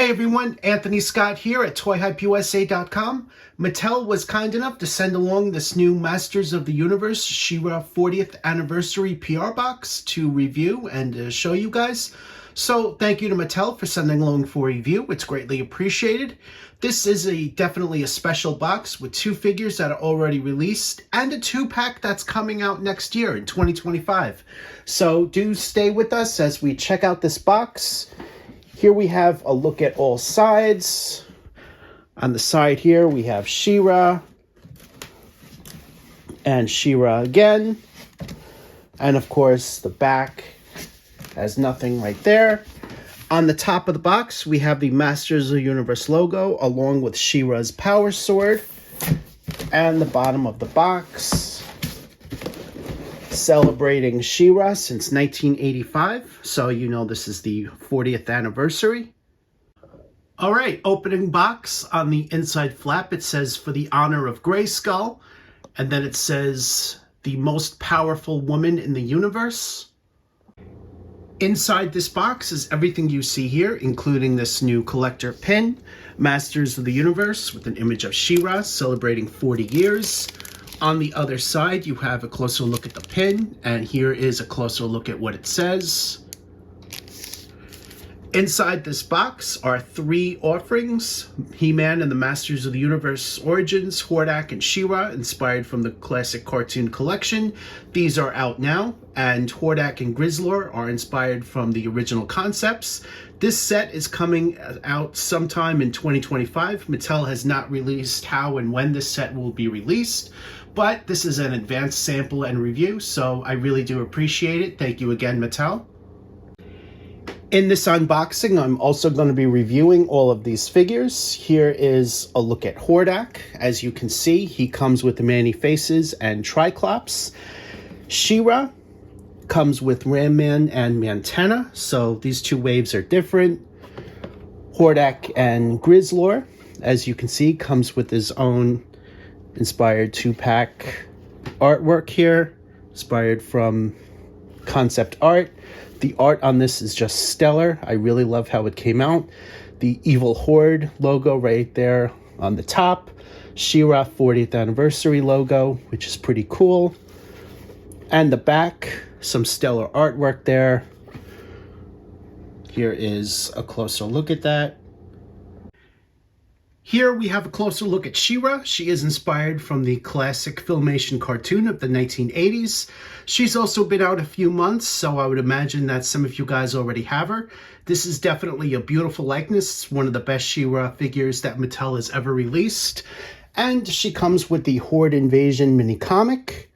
Hey everyone, Anthony Scott here at ToyHypeUSA.com. Mattel was kind enough to send along this new Masters of the Universe She-Ra 40th Anniversary PR box to review and show you guys. So thank you to Mattel for sending along for review. It's greatly appreciated. This is definitely a special box with two figures that are already released and a 2-pack that's coming out next year in 2025. So do stay with us as we check out this box. Here we have a look at all sides. On the side here, we have She-Ra and She-Ra again. And of course, the back has nothing right there. On the top of the box, we have the Masters of the Universe logo along with She-Ra's power sword. And the bottom of the box, celebrating She-Ra since 1985, so you know this is the 40th anniversary. All right, opening box. On the inside flap, it says, "For the honor of Grayskull," and then it says, "The most powerful woman in the universe." Inside this box is everything you see here, including this new collector pin, Masters of the Universe, with an image of She-Ra celebrating 40 years. On the other side, you have a closer look at the pin, and here is a closer look at what it says. Inside this box are 3 offerings: He-Man and the Masters of the Universe Origins, Hordak and She-Ra, inspired from the classic cartoon collection. These are out now, and Hordak and Grizzlor are inspired from the original concepts. This set is coming out sometime in 2025. Mattel has not released how and when this set will be released, but this is an advanced sample and review, so I really do appreciate it. Thank you again, Mattel. In this unboxing, I'm also going to be reviewing all of these figures. Here is a look at Hordak. As you can see, he comes with the Man-E-Faces and Triclops. She-Ra comes with Ram-Man and Mantanna, so these two waves are different. Hordak and Grizzlor, as you can see, comes with his own inspired 2-pack artwork here, inspired from concept art. The art on this is just stellar. I really love how it came out. The Evil Horde logo right there on the top. She-Ra 40th Anniversary logo, which is pretty cool. And the back, some stellar artwork there. Here is a closer look at that. Here we have a closer look at She-Ra. She is inspired from the classic Filmation cartoon of the 1980s. She's also been out a few months, so I would imagine that some of you guys already have her. This is definitely a beautiful likeness. It's one of the best She-Ra figures that Mattel has ever released. And she comes with the Horde Invasion mini comic.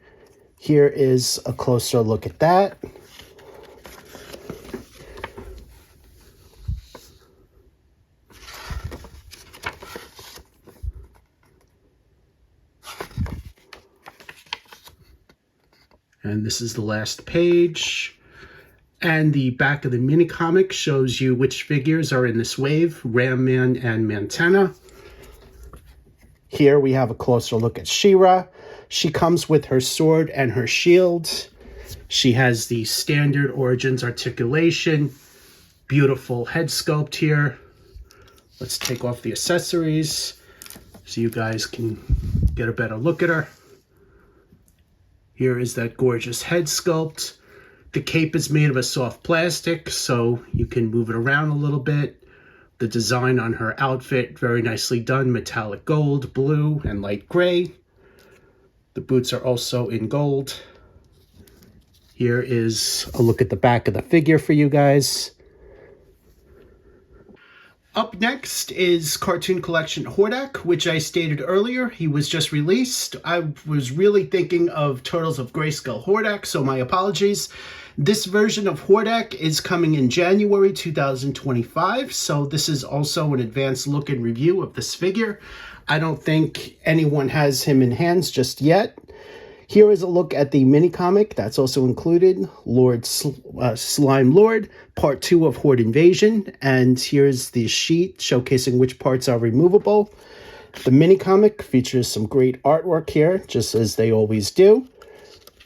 Here is a closer look at that. And this is the last page. And the back of the mini comic shows you which figures are in this wave, Ram-Man and Mantanna. Here we have a closer look at She-Ra. She comes with her sword and her shield. She has the standard Origins articulation. Beautiful head sculpt here. Let's take off the accessories so you guys can get a better look at her. Here is that gorgeous head sculpt. The cape is made of a soft plastic, so you can move it around a little bit. The design on her outfit, very nicely done. Metallic gold, blue, and light gray. The boots are also in gold. Here is a look at the back of the figure for you guys. Up next is Cartoon Collection Hordak, which I stated earlier. He was just released. I was really thinking of Turtles of Grayskull Hordak, so my apologies. This version of Hordak is coming in January 2025, so this is also an advanced look and review of this figure. I don't think anyone has him in hands just yet. Here is a look at the mini comic that's also included, Slime Lord, Part 2 of Horde Invasion, and here's the sheet showcasing which parts are removable. The mini comic features some great artwork here, just as they always do.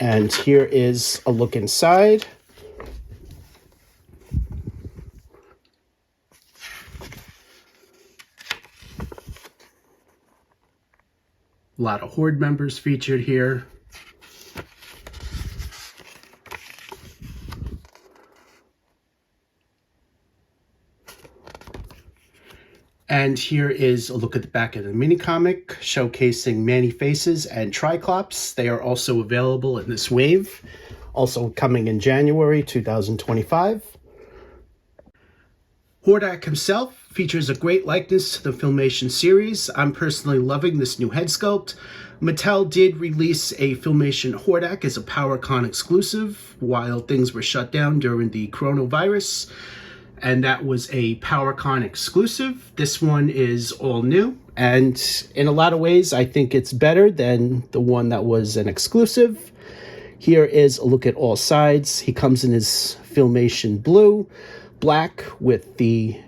And here is a look inside. A lot of Horde members featured here. And here is a look at the back of the mini comic showcasing Manny Faces and Triclops. They are also available in this wave, also coming in January 2025. Hordak himself features a great likeness to the Filmation series. I'm personally loving this new head sculpt. Mattel did release a Filmation Hordak as a PowerCon exclusive while things were shut down during the coronavirus, and that was a PowerCon exclusive. This one is all new, and in a lot of ways I think it's better than the one that was an exclusive. Here is a look at all sides. He comes in his Filmation blue, black with the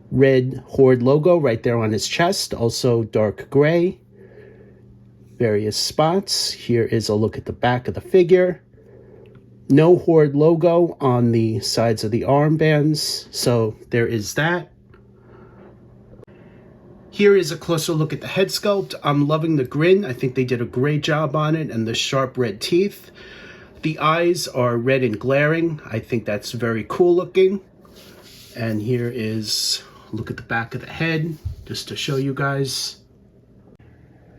red Horde logo right there on his chest, also dark gray, various spots. Here is a look at the back of the figure. No Horde logo on the sides of the armbands, so there is that. Here is a closer look at the head sculpt. I'm loving the grin. I think they did a great job on it, and the sharp red teeth. The eyes are red and glaring. I think that's very cool looking. And here is a look at the back of the head, just to show you guys.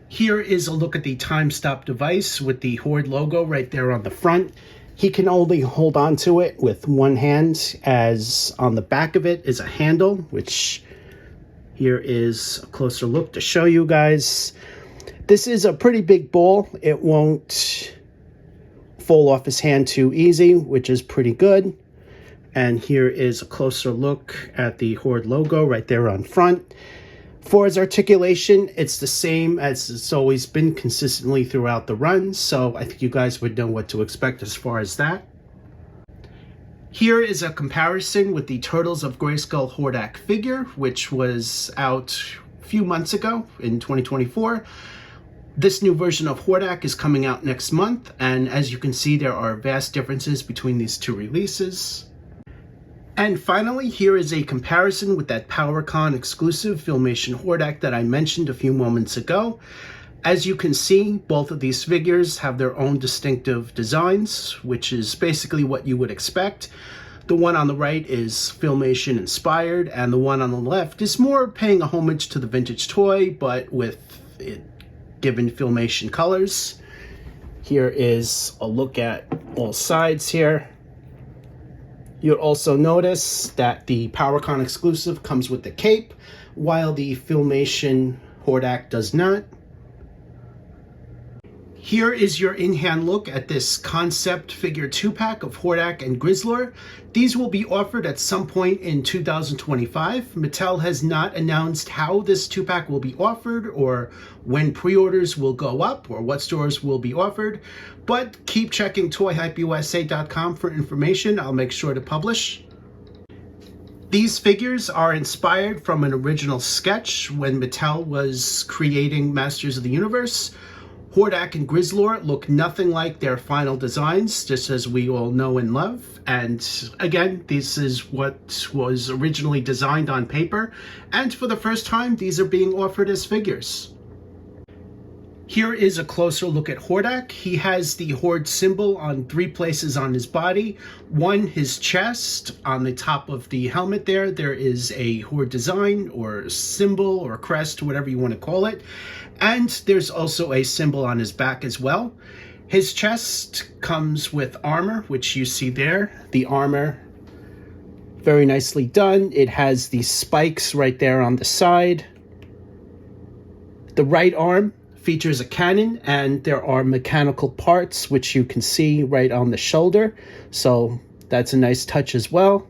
Here is a look at the time stop device with the Horde logo right there on the front. He can only hold on to it with one hand, as on the back of it is a handle, which here is a closer look to show you guys. This is a pretty big ball. It won't fall off his hand too easy, which is pretty good. And here is a closer look at the Horde logo right there on front. For his articulation, it's the same as it's always been consistently throughout the run, so I think you guys would know what to expect as far as that. Here is a comparison with the Turtles of Grayskull Hordak figure, which was out a few months ago in 2024. This new version of Hordak is coming out next month, and as you can see, there are vast differences between these two releases. And finally, here is a comparison with that PowerCon exclusive Filmation Hordak that I mentioned a few moments ago. As you can see, both of these figures have their own distinctive designs, which is basically what you would expect. The one on the right is Filmation inspired, and the one on the left is more paying a homage to the vintage toy, but with it given Filmation colors. Here is a look at all sides here. You'll also notice that the PowerCon exclusive comes with the cape, while the Filmation Hordak does not. Here is your in-hand look at this concept figure 2-pack of Hordak and Grizzlor. These will be offered at some point in 2025. Mattel has not announced how this 2-pack will be offered, or when pre-orders will go up, or what stores will be offered. But keep checking ToyHypeUSA.com for information. I'll make sure to publish. These figures are inspired from an original sketch when Mattel was creating Masters of the Universe. Hordak and Grizzlor look nothing like their final designs, just as we all know and love. And again, this is what was originally designed on paper. And for the first time, these are being offered as figures. Here is a closer look at Hordak. He has the Horde symbol on 3 places on his body. One, his chest. On the top of the helmet there is a Horde design or symbol or crest, whatever you want to call it. And there's also a symbol on his back as well. His chest comes with armor, which you see there. The armor, very nicely done. It has these spikes right there on the side. The right arm features a cannon, and there are mechanical parts, which you can see right on the shoulder. So that's a nice touch as well.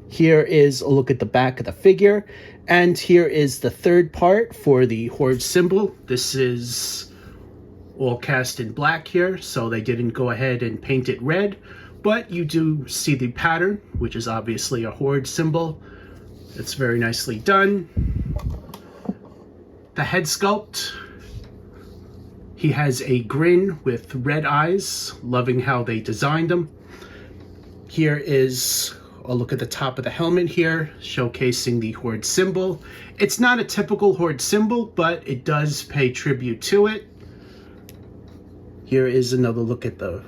Here is a look at the back of the figure. And here is the third part for the Horde symbol. This is all cast in black here, so they didn't go ahead and paint it red. But you do see the pattern, which is obviously a Horde symbol. It's very nicely done. The head sculpt. He has a grin with red eyes, loving how they designed him. Here is a a look at the top of the helmet here, showcasing the Horde symbol. It's not a typical Horde symbol, but it does pay tribute to it. Here is another look at the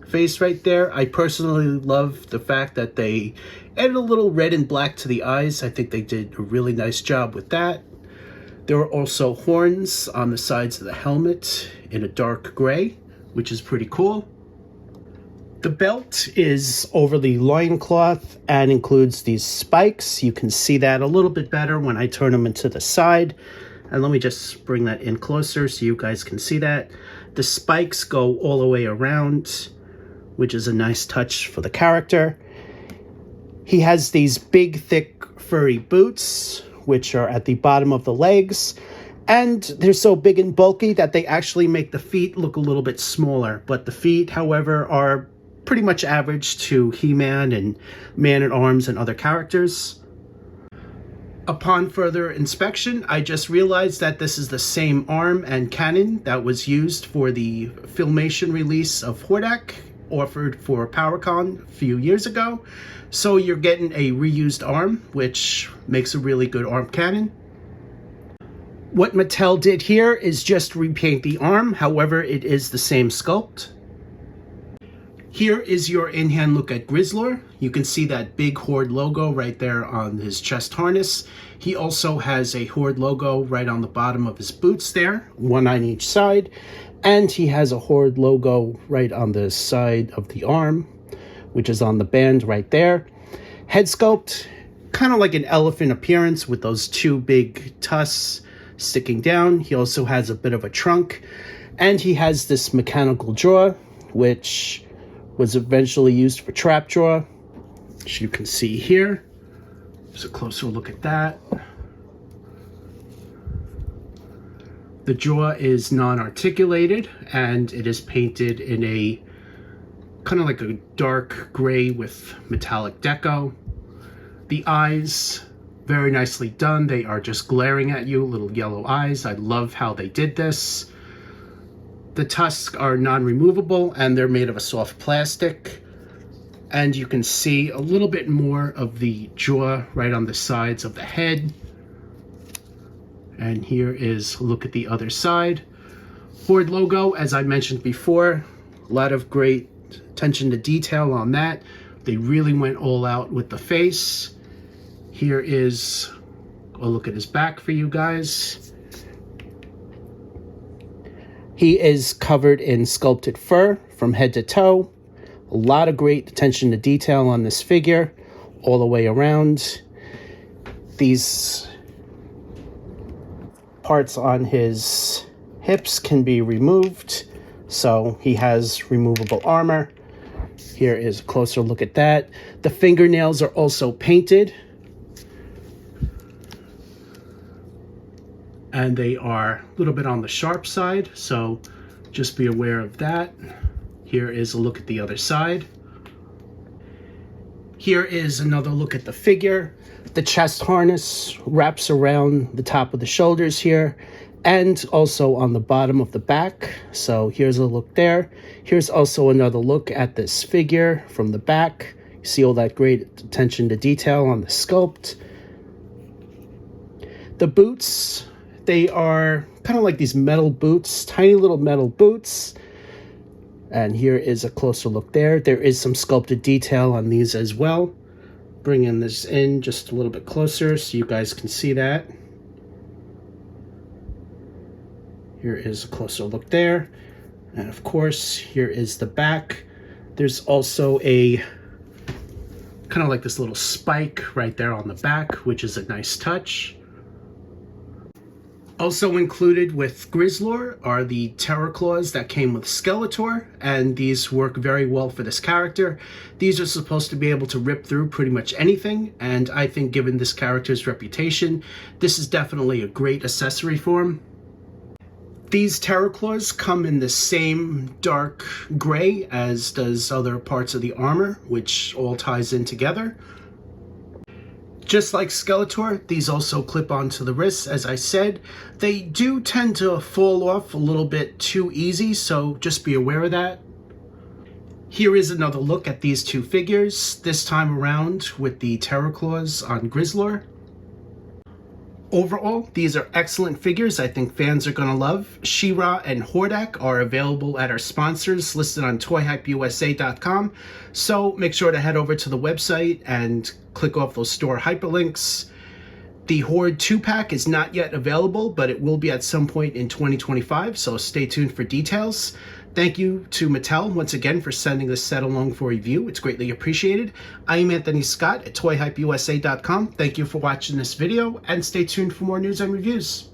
face right there. I personally love the fact that they added a little red and black to the eyes. I think they did a really nice job with that. There are also horns on the sides of the helmet in a dark gray, which is pretty cool. The belt is over the loincloth and includes these spikes. You can see that a little bit better when I turn them into the side. And let me just bring that in closer so you guys can see that. The spikes go all the way around, which is a nice touch for the character. He has these big, thick, furry boots, which are at the bottom of the legs. And they're so big and bulky that they actually make the feet look a little bit smaller. But the feet, however, are pretty much average to He-Man and Man-at-Arms and other characters. Upon further inspection, I just realized that this is the same arm and cannon that was used for the Filmation release of Hordak, offered for PowerCon a few years ago. So you're getting a reused arm, which makes a really good arm cannon. What Mattel did here is just repaint the arm, however, it is the same sculpt. Here is your in-hand look at Grizzlor. You can see that big Horde logo right there on his chest harness. He also has a Horde logo right on the bottom of his boots there, one on each side. And he has a Horde logo right on the side of the arm, which is on the band right there. Head sculpt, kind of like an elephant appearance with those two big tusks sticking down. He also has a bit of a trunk. And he has this mechanical jaw, which was eventually used for trap jaw, as you can see here. There's a closer look at that. The jaw is non-articulated and it is painted in a kind of like a dark gray with metallic deco. The eyes, very nicely done. They are just glaring at you, little yellow eyes. I love how they did this. The tusks are non-removable and they're made of a soft plastic. And you can see a little bit more of the jaw right on the sides of the head. And here is a look at the other side. Horde logo, as I mentioned before, a lot of great attention to detail on that. They really went all out with the face. Here is a look at his back for you guys. He is covered in sculpted fur from head to toe. A lot of great attention to detail on this figure all the way around. These parts on his hips can be removed, so he has removable armor. Here is a closer look at that. The fingernails are also painted, and they are a little bit on the sharp side, so just be aware of that. Here is a look at the other side. Here is another look at the figure. The chest harness wraps around the top of the shoulders here and also on the bottom of the back. So here's a look there. Here's also another look at this figure from the back. You see all that great attention to detail on the sculpt. The boots, they are kind of like these metal boots, tiny little metal boots. And here is a closer look there. There is some sculpted detail on these as well. Bringing this in just a little bit closer so you guys can see that. Here is a closer look there. And of course, here is the back. There's also a kind of like this little spike right there on the back, which is a nice touch. Also included with Grizzlor are the Terror Claws that came with Skeletor, and these work very well for this character. These are supposed to be able to rip through pretty much anything, and I think given this character's reputation, this is definitely a great accessory for him. These Terror Claws come in the same dark gray as does other parts of the armor, which all ties in together. Just like Skeletor, these also clip onto the wrists, as I said. They do tend to fall off a little bit too easy, so just be aware of that. Here is another look at these two figures, this time around with the Terror Claws on Grizzlor. Overall, these are excellent figures I think fans are going to love. She-Ra and Hordak are available at our sponsors listed on ToyHypeUSA.com, so make sure to head over to the website and click off those store hyperlinks. The Horde 2-pack is not yet available, but it will be at some point in 2025, so stay tuned for details. Thank you to Mattel once again for sending this set along for review. It's greatly appreciated. I am Anthony Scott at ToyHypeUSA.com. Thank you for watching this video, and stay tuned for more news and reviews.